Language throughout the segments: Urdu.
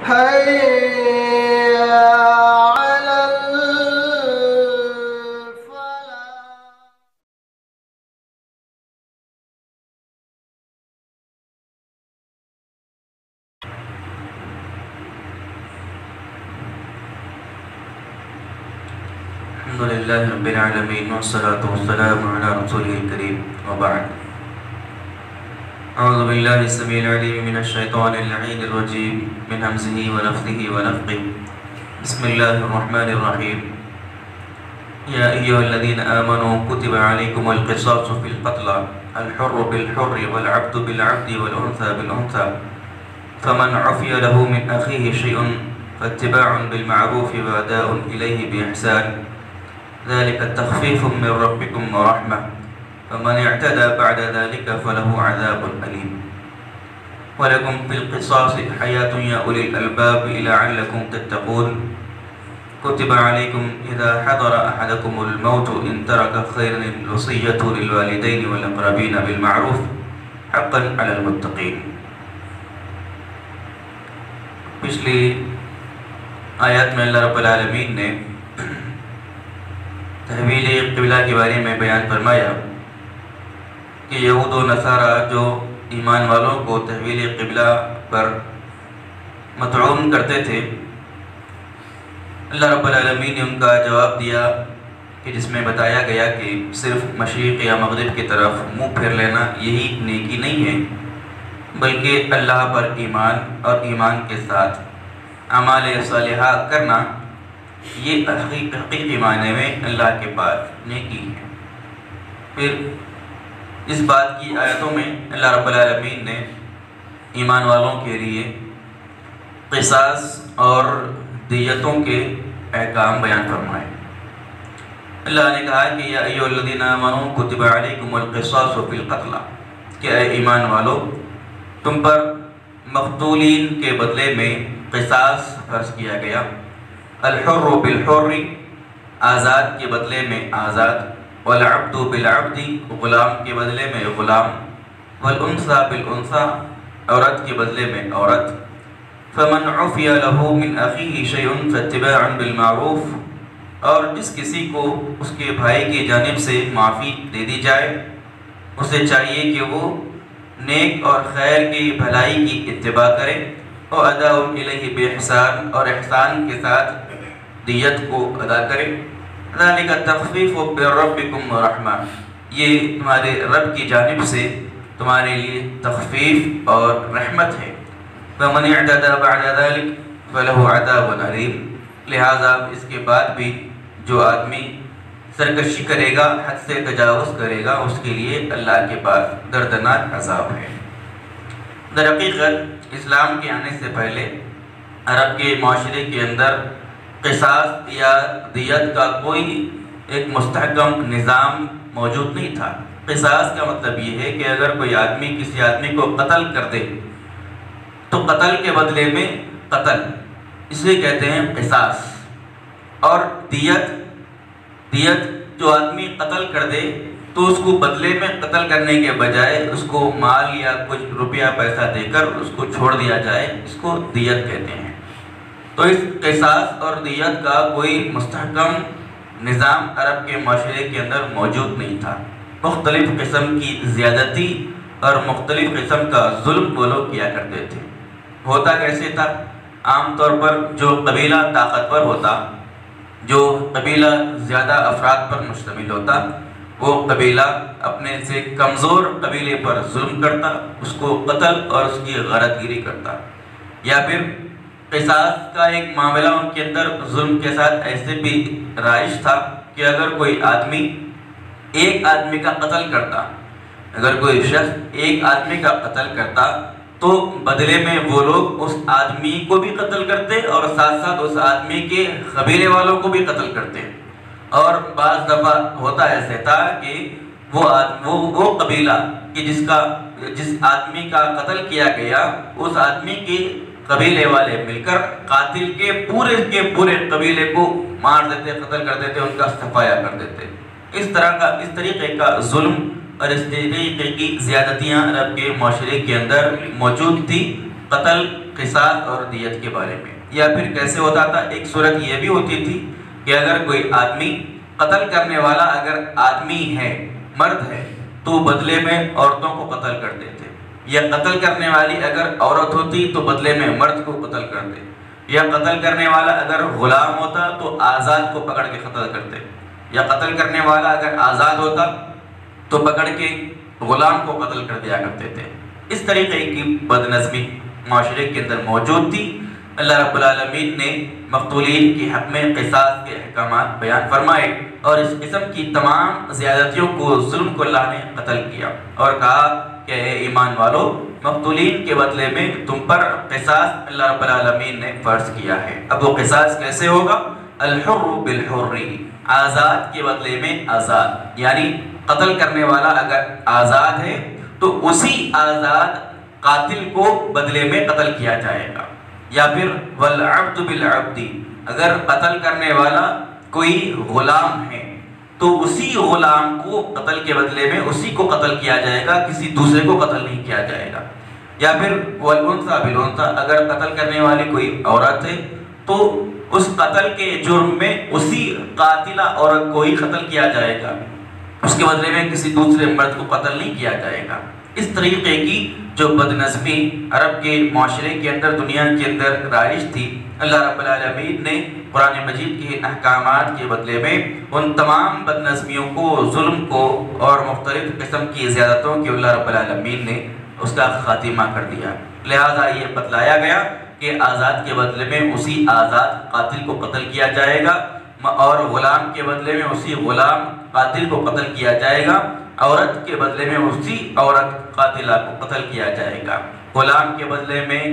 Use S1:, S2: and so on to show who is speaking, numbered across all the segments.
S1: حي على الفلاح.
S2: الحمد لله رب العالمين والصلاة والسلام على رسوله الكريم وبعد. أعوذ بالله السميع العليم من الشيطان اللعين الرجيم من همزه ونفثه ونفخه. بسم الله الرحمن الرحيم. يا أيها الذين آمنوا كتب عليكم القصاص في القتلى الحر بالحر والعبد بالعبد والأنثى بالأنثى فمن عفي له من أخيه شيء فاتباع بالمعروف وأداء إليه بإحسان ذلك التخفيف من ربكم ورحمة فمن اعتدى بعد ذلك فله عذاب أليم. ولكم في القصاص حياة يا أولي الألباب لعلكم تتقون. كتب عليكم إذا حضر أحدكم الموت إن ترك خيرا الوصية للوالدين والأقربين بالمعروف حقا على المتقين. پچھلی آیات میں اللہ رب العالمین نے تحویل قبلہ کے بارے میں بیان فرمایا کہ یہود و نصارہ جو ایمان والوں کو تحویل قبلہ پر مطعون کرتے تھے، اللہ رب العالمین نے ان کا جواب دیا کہ جس میں بتایا گیا کہ صرف مشرق یا مغرب کی طرف منہ پھیر لینا یہی نیکی نہیں ہے، بلکہ اللہ پر ایمان اور ایمان کے ساتھ اعمال صالحہ کرنا یہ حقیقی معنی میں اللہ کے پاس نیکی ہے. پھر اس بات کی آیتوں میں اللہ رب العالمین نے ایمان والوں کے لیے قصاص اور دیتوں کے احکام بیان فرمائے. اللہ نے کہا کہ یا ایھا الذین آمنوا کتب علیکم القصاص فی القتلى، کہ اے ایمان والو تم پر مقتولین کے بدلے میں قصاص فرض کیا گیا. الحر بالحر، آزاد کے بدلے میں آزاد، والعبد بالعبد، غلام کے بدلے میں غلام، والانثى بالانثى، عورت کے بدلے میں عورت. فمن عفی له من اخیہ شیء فاتباع بالمعروف، اور جس کسی کو اس کے بھائی کی جانب سے معافی دے دی جائے اسے چاہیے کہ وہ نیک اور خیر کی بھلائی کی اتباع کرے، اور اداء الیہ باحسان، اور احسان کے ساتھ دیت کو ادا کرے. ذالک التخفیف من ربکم ورحمہ، یہ تمہارے رب کی جانب سے تمہارے لیے تخفیف اور رحمت ہے. فمن اعتدى بعد ذلك فله عذاب علیم، لہذا اس کے بعد بھی جو آدمی سرکشی کرے گا، حد سے تجاوز کرے گا، اس کے لیے اللہ کے پاس دردناک عذاب ہے. در حقیقت اسلام کے آنے سے پہلے عرب کے معاشرے کے اندر قصاص یا دیت کا کوئی ایک مستحکم نظام موجود نہیں تھا. قصاص کا مطلب یہ ہے کہ اگر کوئی آدمی کسی آدمی کو قتل کر دے تو قتل کے بدلے میں قتل، اسے کہتے ہیں قصاص. اور دیت جو آدمی قتل کر دے تو اس کو بدلے میں قتل کرنے کے بجائے اس کو مال یا کچھ روپیہ پیسہ دے کر اس کو چھوڑ دیا جائے، اس کو دیت کہتے ہیں. تو اس قصاص اور دیت کا کوئی مستحکم نظام عرب کے معاشرے کے اندر موجود نہیں تھا. مختلف قسم کی زیادتی اور مختلف قسم کا ظلم وہ لوگ کیا کرتے تھے. ہوتا کیسے تھا؟ عام طور پر جو قبیلہ طاقتور ہوتا، جو قبیلہ زیادہ افراد پر مشتمل ہوتا، وہ قبیلہ اپنے سے کمزور قبیلے پر ظلم کرتا، اس کو قتل اور اس کی غارت گیری کرتا. یا پھر قصاص کا ایک معاملہ ان کے اندر ظلم کے ساتھ ایسے بھی رائج تھا کہ اگر کوئی آدمی ایک آدمی کا قتل کرتا، اگر کوئی شخص ایک آدمی کا قتل کرتا تو بدلے میں وہ لوگ اس آدمی کو بھی قتل کرتے اور ساتھ ساتھ اس آدمی کے قبیلے والوں کو بھی قتل کرتے. اور بعض دفعہ ہوتا ایسے تھا کہ وہ قبیلہ کہ جس آدمی کا قتل کیا گیا، اس آدمی کے قبیلے والے مل کر قاتل کے پورے قبیلے کو مار دیتے، قتل کر دیتے، ان کا صفایا کر دیتے. اس طریقے کا ظلم اور اس طریقے کی زیادتیاں عرب کے معاشرے کے اندر موجود تھی. قتل، قصاص اور دیت کے بارے میں۔ یا پھر کیسے ہوتا تھا؟ ایک صورت یہ بھی ہوتی تھی کہ اگر کوئی آدمی قتل کرنے والا اگر آدمی ہے، مرد ہے، تو بدلے میں عورتوں کو قتل کرتے تھے، یا قتل کرنے والی اگر عورت ہوتی تو بدلے میں مرد کو قتل کرتے، یا قتل کرنے والا اگر غلام ہوتا تو آزاد کو پکڑ کے قتل کرتے، یا قتل کرنے والا اگر آزاد ہوتا تو پکڑ کے غلام کو قتل کر دیا کرتے تھے۔ اس طریقے کی بد نظمی معاشرے کے اندر موجود تھی۔ اللہ رب العالمین نے مقتولین کے حق میں قصاص کے احکامات بیان فرمائے اور اس قسم کی تمام زیادتیوں کو، ظلم کو اللہ نے قتل کیا اور کہا کہ اے ایمان والو، مقتولین کے بدلے میں تم پر قصاص اللہ رب العالمین نے فرض کیا ہے۔ اب وہ قصاص کیسے ہوگا؟ الحر بالحر، آزاد کے بدلے میں آزاد، یعنی قتل کرنے والا اگر آزاد ہے تو اسی آزاد قاتل کو بدلے میں قتل کیا جائے گا۔ یا پھر والعبد بالعبد، اگر قتل کرنے والا کوئی غلام ہے تو اسی غلام کو قتل کے بدلے میں اسی کو قتل کیا جائے گا، کسی دوسرے کو قتل نہیں کیا جائے گا۔ یا پھر والانثى بالانثى، اگر قتل کرنے والی کوئی عورت ہے تو اس قتل کے جرم میں اسی قاتلہ عورت کو ہی قتل کیا جائے گا، اس کے بدلے میں کسی دوسرے مرد کو قتل نہیں کیا جائے گا۔ اس طریقے کی جو بد نظمی عرب کے معاشرے کے اندر، دنیا کے اندر رائج تھی، اللہ رب العالمین نے قرآن مجید کے احکامات کے بدلے میں ان تمام بد نظمیوں کو، ظلم کو اور مختلف قسم کی زیادتوں کے اللہ رب العالمین نے اس کا خاتمہ کر دیا۔ لہذا یہ بتلایا گیا کہ آزاد کے بدلے میں اسی آزاد قاتل کو قتل کیا جائے گا، اور غلام کے بدلے میں اسی غلام قاتل کو قتل کیا جائے گا، عورت کے بدلے میں اسی عورت قاتلہ کو قتل کیا جائے گا، غلام کے بدلے میں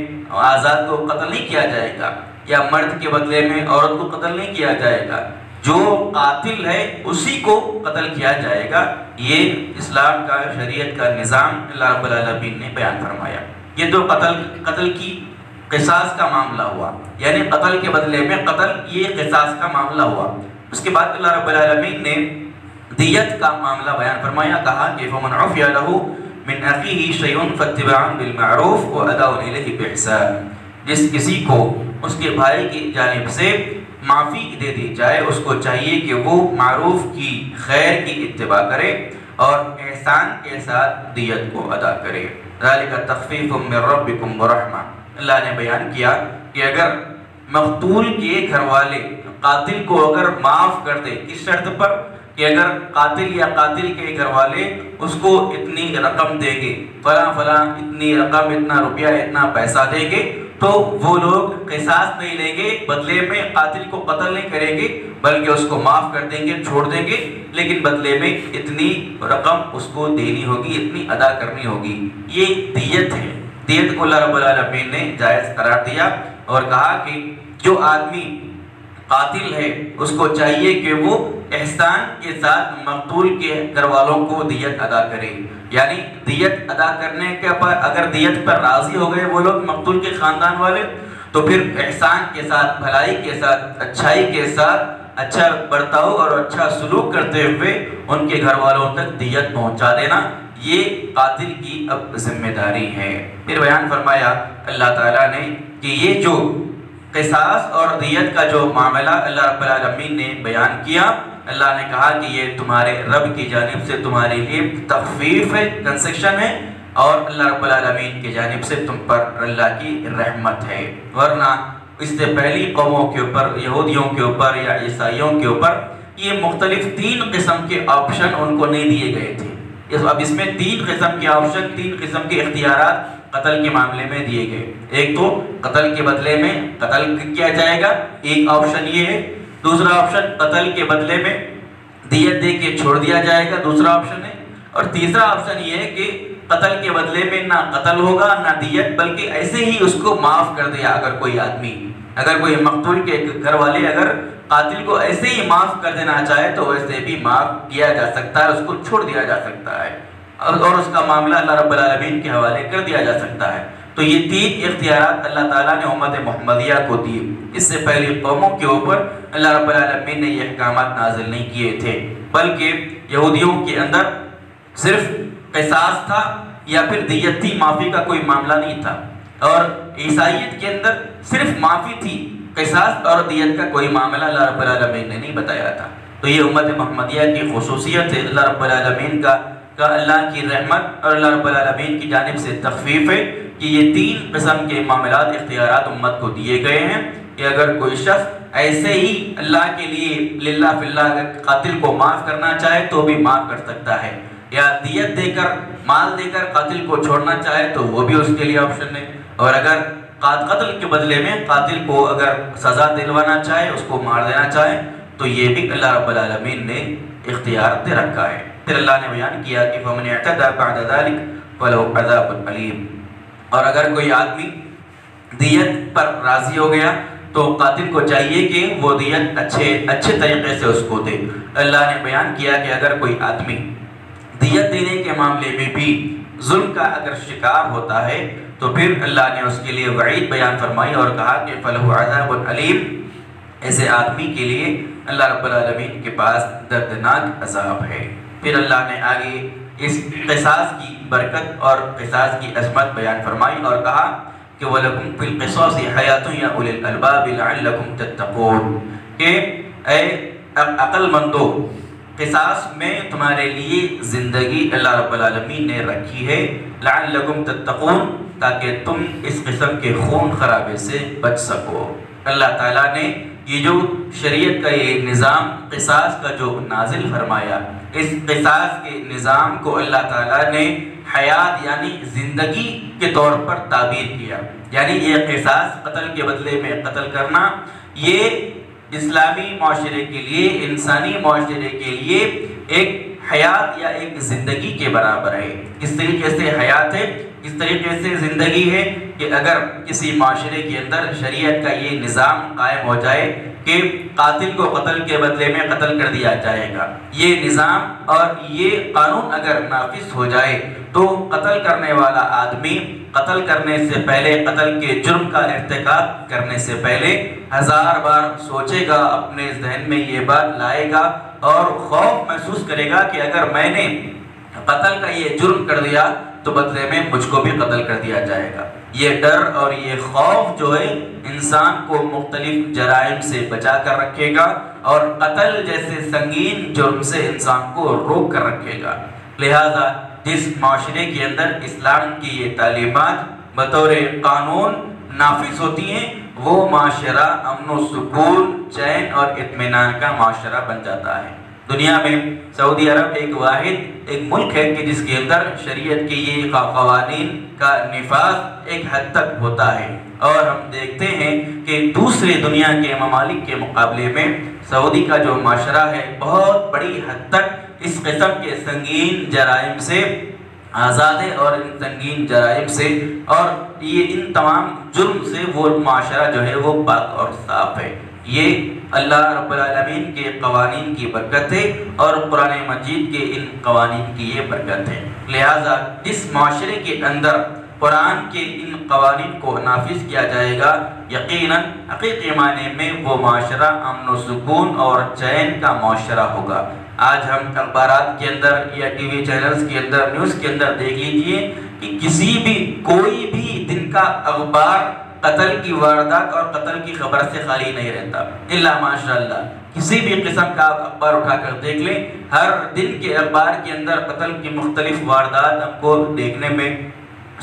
S2: آزاد کو قتل نہیں کیا جائے گا، یا مرد کے بدلے میں عورت کو قتل نہیں کیا جائے گا، جو قاتل ہے اسی کو قتل کیا جائے گا۔ یہ اسلام کا، شریعت کا نظام اللہ رب العالمین نے بیان فرمایا۔ یہ تو قتل کی قصاص کا معاملہ ہوا، یعنی قتل کے بدلے میں قتل، یہ قصاص کا معاملہ ہوا۔ اس کے بعد اللہ رب العالمین نے دیت کا معاملہ بیان فرمایا، کہا کہ فَمَنْ عُفِيَ لَهُ مِنْ أَخِيهِ شَيْءٌ فَاتِّبَاعٌ بِالْمَعْرُوفِ وَأَدَاءٌ إِلَيْهِ بِإِحْسَانٍ، جس کسی کو اس کے بھائی کی جانب سے معافی دے دی جائے، اس کو چاہیے کہ وہ معروف کی، خیر کی اتباع کرے اور احسان کے ساتھ دیت کو ادا کرے۔ ذَلِكَ تَخْفِيفٌ مِّن رَّبِّكُمْ وَرَحْمَةٌ، اللہ نے بیان کیا کہ اگر مقتول کے گھر والے قاتل کو اگر معاف کر دے، اس شرط پر کہ اگر قاتل یا قاتل کے گھر والے اس کو اتنی رقم دیں گے، فلاں فلاں اتنی رقم، اتنا روپیہ، اتنا پیسہ دیں گے، تو وہ لوگ قصاص نہیں لیں گے، بدلے میں قاتل کو قتل نہیں کریں گے، بلکہ اس کو معاف کر دیں گے، چھوڑ دیں گے، لیکن بدلے میں اتنی رقم اس کو دینی ہوگی، اتنی ادا کرنی ہوگی۔ یہ دیت ہے۔ دیت کو اللہ رب العالمین نے جائز قرار دیا اور کہا کہ جو آدمی قاتل ہے اس کو چاہیے کہ وہ احسان کے ساتھ مقتول کے گھر والوں کو دیت ادا کرے، یعنی دیت ادا کرنے کے پر اگر دیت پر راضی ہو گئے وہ لوگ مقتول کے خاندان والے، تو پھر احسان کے ساتھ، بھلائی کے ساتھ، اچھائی کے ساتھ، اچھا برتاؤ اور اچھا سلوک کرتے ہوئے ان کے گھر والوں تک دیت پہنچا دینا، یہ قاتل کی اب ذمہ داری ہے۔ پھر بیان فرمایا اللہ تعالیٰ نے کہ یہ جو قصاص اور دیت کا جو معاملہ اللہ رب العالمین نے بیان کیا، اللہ نے کہا کہ یہ تمہارے رب کی جانب سے تمہارے لیے تخفیف ہے، کنسیشن ہے، اور اللہ رب العالمین کی جانب سے تم پر اللہ کی رحمت ہے۔ ورنہ اس سے پہلی قوموں کے اوپر، یہودیوں کے اوپر یا عیسائیوں کے اوپر یہ مختلف 3 قسم کے آپشن ان کو نہیں دیے گئے تھے۔ اب اس میں 3 قسم کے آپشن، 3 قسم کے اختیارات قتل کے معاملے میں دیے گئے۔ ایک تو قتل کے بدلے میں قتل کیا جائے گا، ایک آپشن یہ ہے۔ دوسرا آپشن قتل کے بدلے میں دیت دے کے چھوڑ دیا جائے گا، دوسرا آپشن ہے۔ اور تیسرا آپشن یہ ہے کہ قتل کے بدلے میں نہ قتل ہوگا نہ دیت، بلکہ ایسے ہی اس کو معاف کر دیا۔ اگر کوئی آدمی، اگر کوئی مقتول کے گھر والے اگر قاتل کو ایسے ہی معاف کر دینا چاہے تو ویسے بھی معاف کیا جا سکتا ہے، اس کو چھوڑ دیا جا سکتا ہے، اور اس کا معاملہ اللہ رب العالمین کے حوالے کر دیا جا سکتا ہے۔ تو یہ 3 اختیارات اللہ تعالیٰ نے امت محمدیہ کو دیے۔ اس سے پہلی قوموں کے اوپر اللہ رب العالمین نے یہ احکامات نازل نہیں کیے تھے، بلکہ یہودیوں کے اندر صرف قصاص تھا یا پھر دیت تھی، معافی کا کوئی معاملہ نہیں تھا۔ اور عیسائیت کے اندر صرف معافی تھی، قصاص اور دیت کا کوئی معاملہ اللہ رب العالمین نے نہیں بتایا تھا۔ تو یہ امت محمدیہ کی خصوصیت ہے، اللہ رب العالمین کا اللہ کی رحمت اور اللہ رب العالمین کی جانب سے تخفیف ہے کہ یہ 3 قسم کے معاملات اختیارات امت کو دیے گئے ہیں کہ اگر کوئی شخص ایسے ہی اللہ کے لیے للہ فی اللہ اگر قاتل کو معاف کرنا چاہے تو بھی معاف کر سکتا ہے، یا دیت دے کر مال دے کر قاتل کو چھوڑنا چاہے تو وہ بھی اس کے لیے آپشن ہے، اور اگر قتل کے بدلے میں قاتل کو اگر سزا دلوانا چاہے، اس کو مار دینا چاہے تو یہ بھی اللہ رب العالمین نے اختیار دے رکھا ہے۔ پھر اللہ نے بیان کیا کہ فَمَنِ اعْتَدَى بَعْدَ ذَلِكَ فَلَهُ عَذَابٌ أَلِيمٌ، اور اگر کوئی آدمی دیت پر راضی ہو گیا تو قاتل کو چاہیے کہ وہ دیت اچھے طریقے سے اس کو دے۔ اللہ نے بیان کیا کہ اگر کوئی آدمی دیت دینے کے معاملے میں بھی ظلم کا اگر شکار ہوتا ہے تو پھر اللہ نے اس کے لیے وعید بیان فرمائی اور کہا کہ فَلَهُ عَذَابٌ أَلِيمٌ، ایسے آدمی کے لیے اللہ رب العالمین کے پاس دردناک عذاب ہے۔ پھر اللہ نے آگے اس قصاص کی برکت اور قصاص کی عظمت بیان فرمائی اور کہا کہ وَلَكُمْ فِي الْقِصَاصِ حَيَاتٌ يَا أُولِي الْأَلْبَابِ لَعَلَّكُمْ تَتَّقُونَ، کہ اے عقل مندو، قصاص میں تمہارے لیے زندگی اللہ رب العالمین نے رکھی ہے، لَعَلَّكُمْ تَتَّقُونَ، تاکہ تم اس قسم کے خون خرابے سے بچ سکو۔ اللہ تعالیٰ نے یہ جو شریعت کا یہ نظام قصاص کا جو نازل فرمایا، اس قصاص کے نظام کو اللہ تعالیٰ نے حیات یعنی زندگی کے طور پر تعبیر کیا، یعنی یہ قصاص قتل کے بدلے میں قتل کرنا یہ اسلامی معاشرے کے لیے، انسانی معاشرے کے لیے ایک حیات یا ایک زندگی کے برابر ہے۔ کس طریقے سے حیات ہے، اس طریقے سے زندگی ہے کہ اگر کسی معاشرے کے اندر شریعت کا یہ نظام قائم ہو جائے کہ قاتل کو قتل کے بدلے میں قتل کر دیا جائے گا، یہ نظام اور یہ قانون اگر نافذ ہو جائے تو قتل کرنے والا آدمی قتل کرنے سے پہلے، قتل کے جرم کا ارتکاب کرنے سے پہلے 1000 بار سوچے گا، اپنے ذہن میں یہ بات لائے گا اور خوف محسوس کرے گا کہ اگر میں نے قتل کا یہ جرم کر دیا تو بدلے میں مجھ کو بھی قتل کر دیا جائے گا۔ یہ ڈر اور یہ خوف جو ہے انسان کو مختلف جرائم سے بچا کر رکھے گا اور قتل جیسے سنگین جرم سے انسان کو روک کر رکھے گا۔ لہذا جس معاشرے کے اندر اسلام کی یہ تعلیمات بطور قانون نافذ ہوتی ہیں وہ معاشرہ امن و سکون، چین اور اطمینان کا معاشرہ بن جاتا ہے۔ دنیا میں سعودی عرب ایک ملک ہے کہ جس کے اندر شریعت کے یہ قوانین کا نفاذ ایک حد تک ہوتا ہے، اور ہم دیکھتے ہیں کہ دوسرے دنیا کے ممالک کے مقابلے میں سعودی کا جو معاشرہ ہے بہت بڑی حد تک اس قسم کے سنگین جرائم سے آزاد ہے، اور ان سنگین جرائم سے اور یہ ان تمام جرم سے وہ معاشرہ جو ہے وہ پاک اور صاف ہے۔ یہ اللہ رب العالمین کے قوانین کی برکت ہے اور قرآن مجید کے ان قوانین کی یہ برکت ہے۔ لہٰذا جس معاشرے کے اندر قرآن کے ان قوانین کو نافذ کیا جائے گا، یقیناً حقیقی معنی میں وہ معاشرہ امن و سکون اور چین کا معاشرہ ہوگا۔ آج ہم اخبارات کے اندر یا ٹی وی چینلز کے اندر، نیوز کے اندر دیکھ لیجئے کہ کوئی بھی دن کا اخبار قتل کی واردات اور قتل کی خبر سے خالی نہیں رہتا، الا ماشاءاللہ کسی بھی قسم کا آپ اخبار اٹھا کر دیکھ لیں، ہر دن کے اخبار کے اندر قتل کی مختلف واردات ہم کو دیکھنے میں،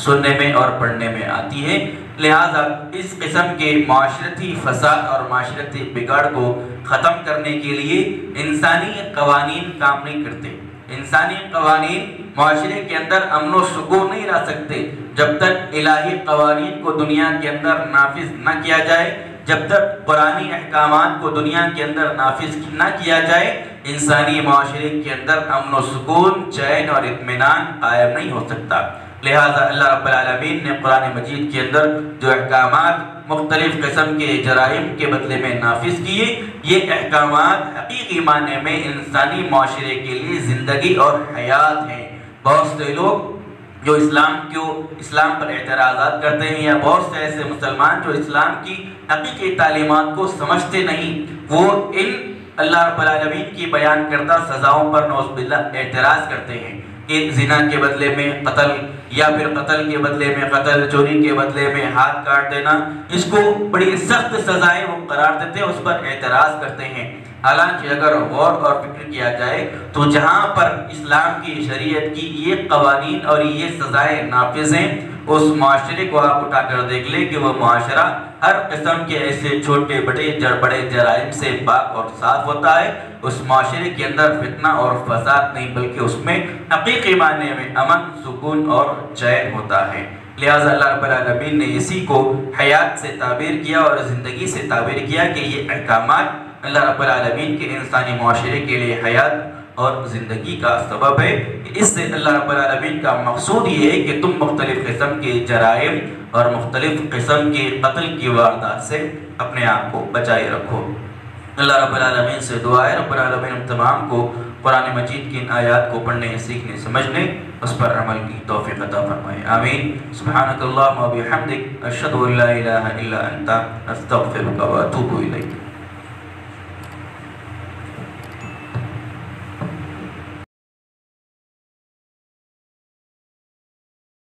S2: سننے میں اور پڑھنے میں آتی ہے۔ لہٰذا اس قسم کے معاشرتی فساد اور معاشرتی بگاڑ کو ختم کرنے کے لیے انسانی قوانین کام نہیں کرتے۔ انسانی قوانین معاشرے کے اندر امن و سکون نہیں لا سکتے جب تک الہی قوانین کو دنیا کے اندر نافذ نہ کیا جائے، جب تک قرآنی احکامات کو دنیا کے اندر نافذ نہ کیا جائے، انسانی معاشرے کے اندر امن و سکون، چین اور اطمینان قائم نہیں ہو سکتا۔ لہٰذا اللہ رب العالمین نے قرآن مجید کے اندر جو احکامات مختلف قسم کے جرائم کے بدلے میں نافذ کیے، یہ احکامات حقیقی معنی میں انسانی معاشرے کے لیے زندگی اور حیات ہیں۔ بہت سے لوگ جو اسلام پر اعتراضات کرتے ہیں، یا بہت سے ایسے مسلمان جو اسلام کی حقیقی تعلیمات کو سمجھتے نہیں، وہ ان اللہ رب العالمین کی بیان کردہ سزاؤں پر نعوذ باللہ اعتراض کرتے ہیں کہ زنا کے بدلے میں قتل یا پھر قتل کے بدلے میں قتل، چوری کے بدلے میں ہاتھ کاٹ دینا، اس کو بڑی سخت سزائیں وہ قرار دیتے ہیں، اس پر اعتراض کرتے ہیں۔ حالانکہ اگر غور اور فکر کیا جائے تو جہاں پر اسلام کی شریعت کی یہ قوانین اور یہ سزائیں نافذ ہیں، اس معاشرے کو آپ اٹھا کر دیکھ لیں کہ وہ معاشرہ ہر قسم کے ایسے چھوٹے بڑے جرائم سے پاک اور صاف ہوتا ہے۔ اس معاشرے کے اندر فتنہ اور فساد نہیں، بلکہ اس میں حقیقی معنی میں امن، سکون اور چین ہوتا ہے۔ لہٰذا اللہ رب العالمین نے اسی کو حیات سے تعبیر کیا اور زندگی سے تعبیر کیا کہ یہ احکامات اللہ رب العالمین کے انسانی معاشرے کے لیے حیات اور زندگی کا سبب ہے۔ اس سے اللہ رب العالمین کا مقصود یہ ہے کہ تم مختلف قسم کے جرائم اور مختلف قسم کے قتل کی واردات سے اپنے آپ کو بچائے رکھو۔ اللہ رب العالمین سے دعا ہے رب العالمین ہم تمام کو قرآن مجید کی ان آیات کو پڑھنے، سیکھنے، سمجھنے، اس پر عمل کی توفیق عطا فرمائے، آمین۔ سبحانک اللہم و بحمدک، اشہد ان لا الہ الا انت، استغفرک و اتوب الیک۔